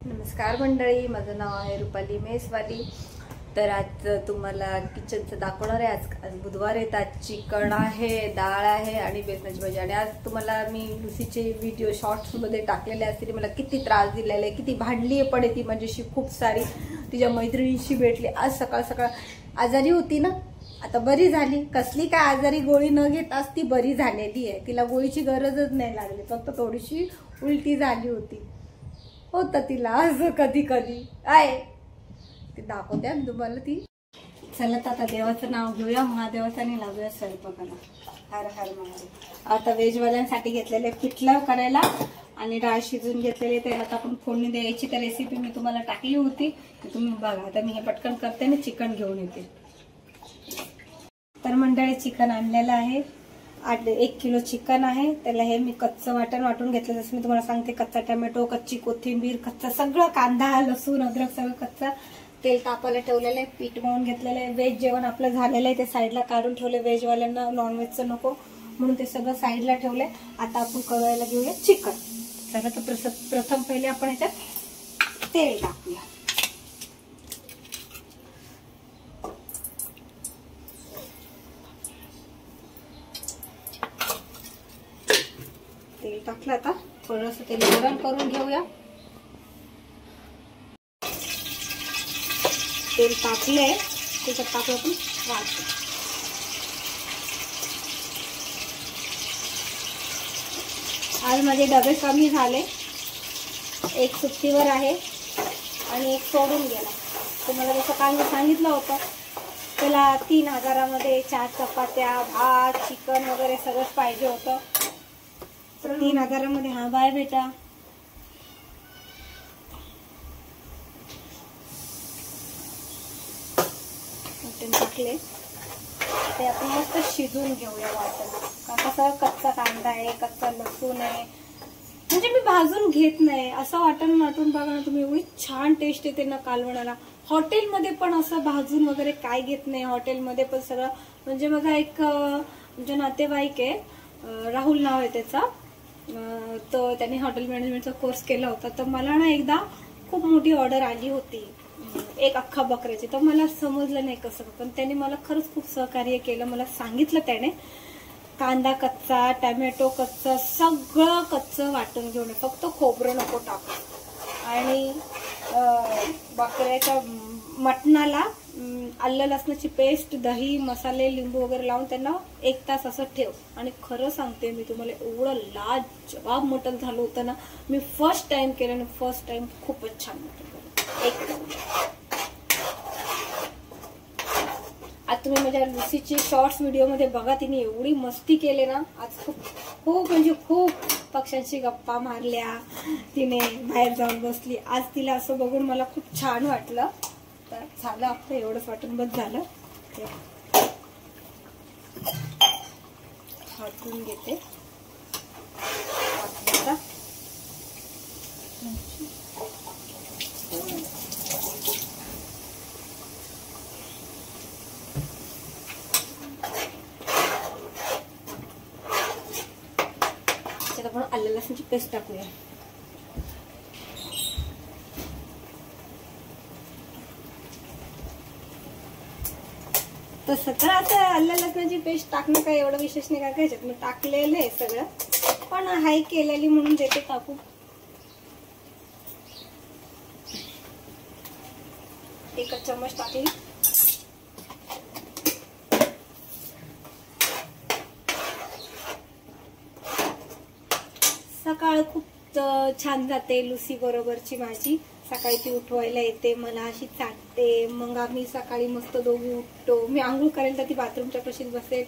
नमस्कार मंडळी, माझं नाव आहे रुपाली मेसवाली। तर आज तुम्हाला किचनचं दाखवणार आहे। आज बुधवार आहे, आज चिकन आहे, डाळ आहे आणि बेसनाची भाजी। आणि आज तुम्हाला मी लुसीचे व्हिडिओ शॉर्ट्स मध्ये टाकलेले असतील। मला किती त्रास दिलेला आहे, किती भांडली पण आहे ती माझ्याशी खूप सारी, तिच्या मैत्रिणीशी भेटली। आज सकाळ सकाळ आजारी होती ना, आता बरी झाली। कसली काय आजारी, गोळी न घेताच ती बरी झालेली आहे। तिला गोळीची गरजच नाही लागली, फक्त थोडीशी उलटी झाली होती। होतं तिला असं कधी कधी आहे, ते दाखवते मी तुम्हाला ती। चला आता देवाचं नाव घेऊया, महादेवाचं, आणि लागूया स्वयंपाकाला। हर हर महादेव। आता व्हेजवाल्यांसाठी घेतलेले पिठलं करायला आणि डाळ शिजून घेतलेले, त्याला आपण फोडणी द्यायची। तर रेसिपी मी तुम्हाला टाकली होती, तुम्ही बघा। आता मी हे पटकन करते आणि चिकन घेऊन येते। तर मंडळी, चिकन आणलेलं आहे, 1 किलो चिकन आहे। त्याला हे मी कच्चं वाटून घेतलं। जसं मी तुम्हाला सांगते, कच्चा टोमॅटो, कच्ची कोथिंबीर, कच्चा सगळं कांदा, लसूण, अद्रक सगळं कच्चा। तेल तापायला ठेवलेलं आहे, पीठ मळून घेतलेलं आहे। व्हेज जेवण आपलं झालेलं आहे, ते साईडला काढून ठेवले। व्हेजवाल्यांना नॉनव्हेजचं नको म्हणून ते सगळं साईडला ठेवलंय। आता आपण करायला घेऊया चिकन। चला तर प्रथम पहिले आपण याच्यात तेल टाकूया। तेल टाकलं, आता थोडंसं तेल गरम करून घेऊया। तेल तापलंय, त्याच्यात टाकलं आपण वाटण। आज माझे डबे कमी झाले, एक सुट्टीवर आहे आणि एक सोडून गेला। तुम्हाला जसं काल मी सांगितलं होतं, त्याला 3000मध्ये 4 चपात्या, भात, चिकन वगैरे सगळंच पाहिजे होतं। 3000मध्ये हा बाय बेटा। टाकले ते आपण मस्त शिजून घेऊया वाटण। कसं कच्चा कांदा आहे, कच्चा लसूण आहे, म्हणजे मी भाजून घेत नाही। असं वाटून बघा ना तुम्ही, एवढी छान टेस्ट येते ना कालवणाला। हॉटेलमध्ये पण असं भाजून वगैरे काय घेत नाही। हॉटेलमध्ये पण सगळं, म्हणजे माझा एक म्हणजे नातेवाईक आहे, राहुल नाव आहे त्याचा, तर त्यांनी हॉटेल मॅनेजमेंटचा कोर्स केला होता। तर मला ना एकदा खूप मोठी ऑर्डर आली होती, एक अख्खा बकऱ्याची। तर मला समजलं नाही कसं, पण त्याने मला खरंच खूप सहकार्य केलं। मला सांगितलं त्याने, कांदा कच्चा, टोमॅटो कच्चा, सगळं कच्चं वाटून घेऊन, फक्त खोबरं नको टाकू। आणि बकऱ्याच्या मटणाला आलं लसणाची पेस्ट, दही, मसाले, लिंबू वगैरे लावून त्यांना 1 तास असं ठेव। आणि खरं सांगते मी तुम्हाला, एवढं लाजवाब मटण झालं होतं ना। मी फर्स्ट टाइम केलं आणि फर्स्ट टाइम खूपच छान मटण झालं, एकदम। आज तुम्ही माझ्या लुसीची शॉर्ट्स व्हिडिओ मध्ये बघा, तिने एवढी मस्ती केली ना आज। खूप म्हणजे खूप पक्ष्यांची गप्पा मारल्या तिने, बाहेर जाऊन बसली। आज तिला असं बघून मला खूप छान वाटलं। तर झालं आपलं एवढंच वाटून बस झालं। हातून घेते आपण आलं लसणाची पेस्ट टाकूया। तसं तर आता आलं लसणाची पेस्ट टाकणं काय एवढं विशेष नाही, काय ह्याच्यात मी टाकलेलं आहे सगळं, पण हाय केलेली म्हणून देते टाकू। 1 चम्मच टाकली। सकाळ खूप छान जाते लुसी बरोबरची माझी। सकाळी ती उठवायला येते, मला अशी चाटते, मग आम्ही सकाळी मस्त दोघी उठतो। मी आंघोळ करायला तर ती बाथरूमच्या पाशीच बसेल।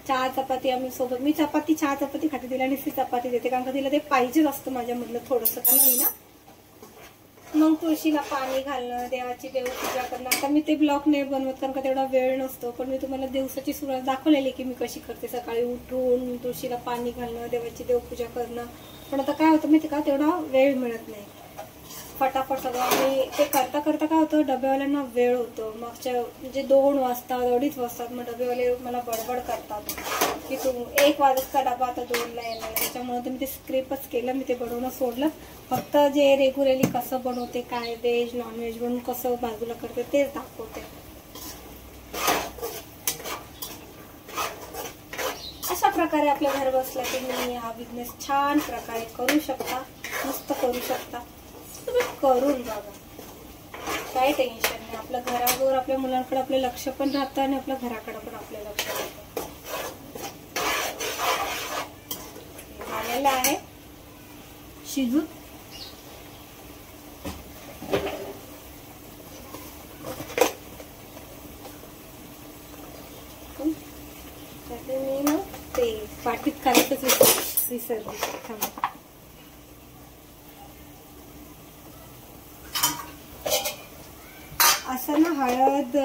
4 चपाती आम्ही सोबत, मी 4 चपाती खाते, तिला नुसती चपाती देते, कारण का तिला ते पाहिजेच असतं माझ्यामधलं थोडंसं का नाही ना। मग तुळशीला पाणी घालणं, देवाची देवपूजा करणं। आता मी ते ब्लॉग नाही बनवत, कारण का तेवढा वेळ नसतो, पण मी तुम्हाला दिवसाची सुरुवात दाखवलेली की मी कशी करते। सकाळी उठून तुळशीला पाणी घालणं, देवाची देवपूजा करणं। पण आता काय होतं माहिती का, तेवढा वेळ मिळत नाही। फटाफट सगळं आणि ते करता करता काय होतं, डब्यावाल्यांना वेळ होतो। मागच्या म्हणजे 2 वाजता 2:30 वाजतात, मग डब्यावाले मला बडबड करतात। की तू 1 वाजता डबा आता 2ला येणार, त्याच्यामुळे मी ते स्क्रिपच केलं, मी ते बनवणं सोडलं. फक्त जे रेग्युलरली कसं बनवते, काय व्हेज नॉनव्हेज बनवून कसं बाजूला करते तेच दाखवते. अशा प्रकारे आपल्या घर बसल्या तुम्ही हा बिझनेस छान प्रकारे करू शकता, मस्त करू शकता. तुम्ही करून बघा, काय टेन्शन नाही. आपल्या घरावर आपल्या मुलांकडे आपलं लक्ष पण राहतं आणि आपल्या घराकडे पण आपलं लक्ष राहतं. झालेलं आहे शिजून. त्याचे मी ना ते पाटीत खालीच विसरली. असं ना हळद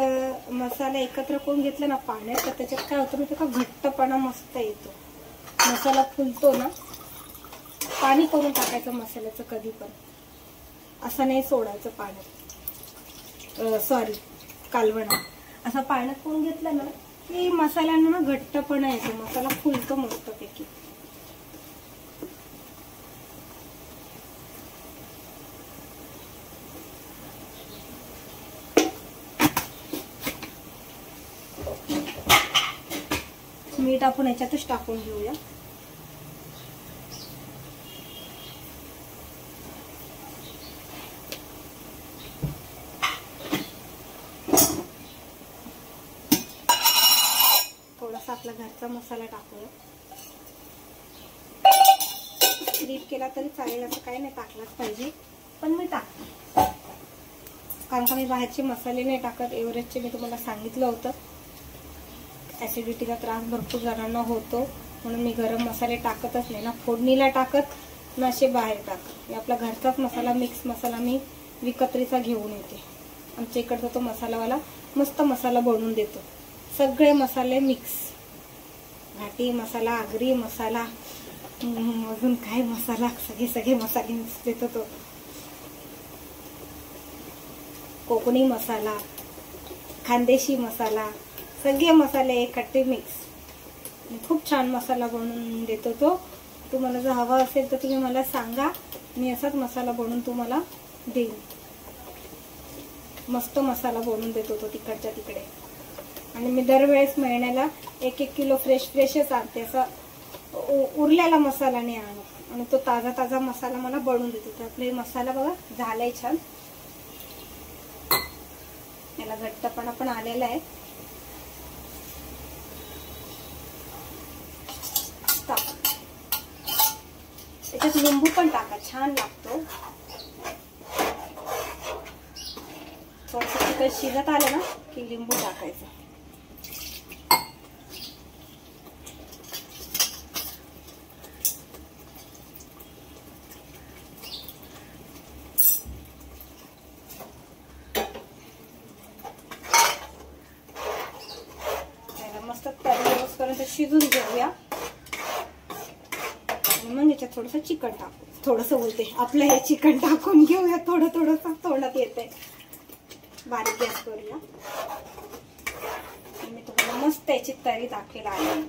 मसाला एकत्र करून घेतला ना पाण्यात, तर त्याच्यात काय होतं माहिती का, घट्टपणा मस्त येतो. मसाला फुलतो ना, पाणी करून टाकायचं मसाल्याचं कधी पण, असं नाही सोडायचं पाण्यात, सॉरी कालवणात. असं पाण्यात करून घेतलं ना की मसाल्यानं ना घट्टपणा येतो, मसाला फुलतो मस्तपैकी. मीठ आपण याच्यातच टाकून घेऊया. थोडासा आपला घरचा मसाला टाकूया. स्क्रिप केला तरी चालेल, असं काही नाही, टाकलाच पाहिजे, पण मी टाकते कारण का मी बाहेरचे मसाले नाही टाकत. एव्हरेस्टचे मी तुम्हाला सांगितलं होतं, ऍसिडिटीचा त्रास भरपूर जणांना होतो, म्हणून मी गरम मसाले टाकतच नाही, ना फोडणीला टाकत ना असे बाहेर टाकत. मी आपला घरचाच मसाला, मिक्स मसाला मी विकत्रीचा घेऊन येते. आमच्या इकडचा तो मसालावाला मस्त मसाला बनवून देतो. सगळे मसाले मिक्स, घाटी मसाला, आगरी मसाला, अजून काय मसाला, सगळे मसाले मिक्स देतो तो. कोकणी मसाला, खानदेशी मसाला, सगळे मसाले एकट्टे मिक्स. खूप छान मसाला बनवून देतो तो. तुम्हाला जर हवा असेल तर तुम्ही मला सांगा, मी असाच मसाला बनवून तुम्हाला देईन. मस्त मसाला बनवून देतो तो तिकडच्या तिकडे. आणि मी दरवेळेस महिन्याला 1-1 किलो फ्रेशच आणते, असं उरलेला मसाला नाही आणत, आणि तो ताजा मसाला मला बनवून देतो. तर आपले मसाला बघा झालाय छान, याला घट्टपणा पण आलेला आहे. त्याच्यात लिंबू पण टाका, छान लागतो. थोडंसं चिकन शिजत आलं ना की लिंबू टाकायचं. मस्त तळल्यापर्यंत शिजून घेऊया. मग याच्यात थोडंसं चिकन टाकू, थोडंसं बोलते आपलं हे चिकन टाकून घेऊया. थोडंसं तोंडात येते. बारीक गॅस करूया. मी तुम्हाला मस्त याची तरी दाखवेल आहे,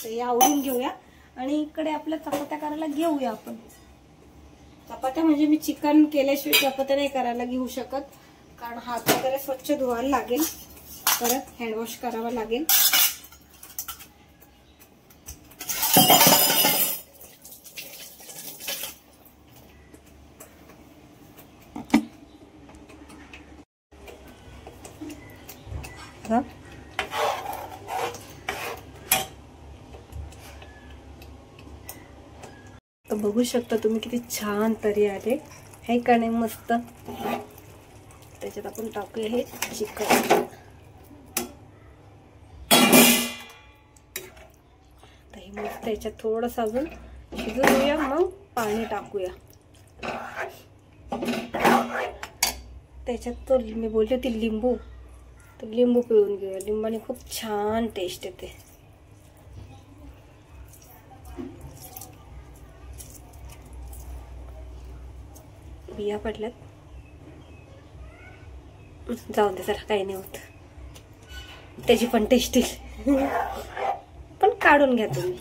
ते आवडून घेऊया. आणि इकडे आपल्या चपात्या करायला घेऊया आपण. चपात्या म्हणजे मी चिकन केल्याशिवाय चपात्या नाही करायला घेऊ शकत, कारण हात वगैरे स्वच्छ धुवायला लागेल, परत हँडवॉश करावा लागेल. तर बघू शकता तुम्ही किती छान तरी आले आहे का नाही, मस्त. त्याच्यात आपण टाकूया हे चिकन. मस्त याच्यात थोडंसं अजून शिजू देऊया, मग पाणी टाकूया. त्याच्यात तो मी बोलली होती लिंबू, तर लिंबू पिळून घेऊया. लिंबाने खूप छान टेस्ट येते. बिया पडल्यात, जाऊन दे जरा, काही नाही होत, त्याची पण टेस्ट येईल. पण काढून घ्या तुम्ही.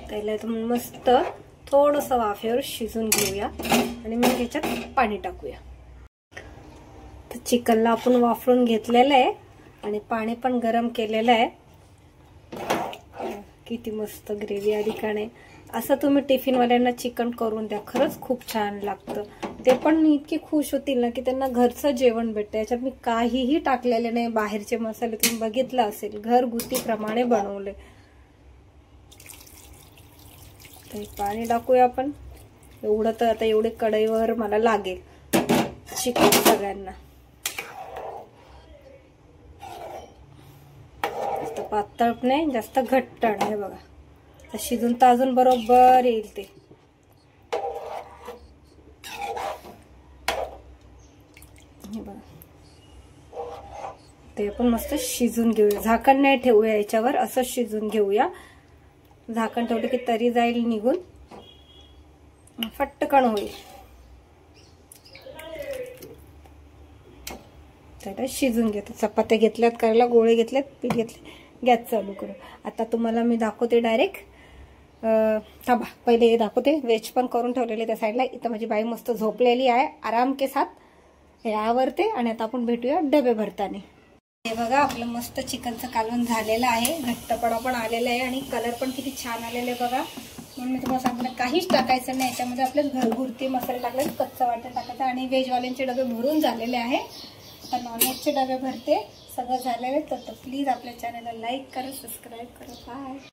त्याला मस्त थोडंसं वाफेवर शिजून घेऊया आणि मग याच्यात पाणी टाकूया. तर चिकनला आपण वाफरून घेतलेलं आहे आणि पाणी पण गरम केलेलं आहे. किती मस्त ग्रेव्ही आली का नाही. असं तुम्ही टिफिनवाल्यांना चिकन करून द्या, खरंच खूप छान लागतं. ते पण इतके खुश होतील ना की त्यांना घरचं जेवण भेटतं. याच्यात मी काहीही टाकलेले नाही, बाहेरचे मसाले तुम्ही बघितलं असेल, घरगुती प्रमाणे बनवले. तर पाणी टाकूया आपण. एवढं तर आता एवढे कढईवर मला लागेल चिकन सगळ्यांना. जास्त पातळ नाही, जास्त घट्ट आहे बघा. शिजून तर अजून बरोबर येईल ते. ते आपण मस्त शिजून घेऊया. झाकण नाही ठेवूया याच्यावर, असं शिजून घेऊया. झाकण ठेवलं की तरी जाईल निघून, फटकन होईल. त्याला शिजून घेतो. चपात्या घेतल्यात करायला, गोळे घेतलेत, पीठ घेतले, गॅस चालू करू. आता तुम्हाला मी दाखवते डायरेक्ट. थांबा, पहिले हे दाखवते. वेज पण करून ठेवलेले त्या साईडला. इथं माझी बाई मस्त झोपलेली आहे आराम के साथ. हे आवरते आणि आता आपण भेटूया डबे भरताना. हे बघा आपलं मस्त चिकनचं कालवण झालेलं आहे. घट्टपणा पण आलेला आहे आणि कलर पण किती छान आलेले आहे बघा. म्हणून मी तुम्हाला सांगितलं काहीच टाकायचं नाही याच्यामध्ये. आपले घरगुती मसाले टाकले, कच्चा वाटण टाकायचा. आणि व्हेजवाल्यांचे डबे भरून झालेले आहे. तर नॉनव्हेजचे डबे भरते, सगळं झालेलं आहे. तर प्लीज आपल्या चॅनलला लाईक करा, सबस्क्राईब करा. बाय.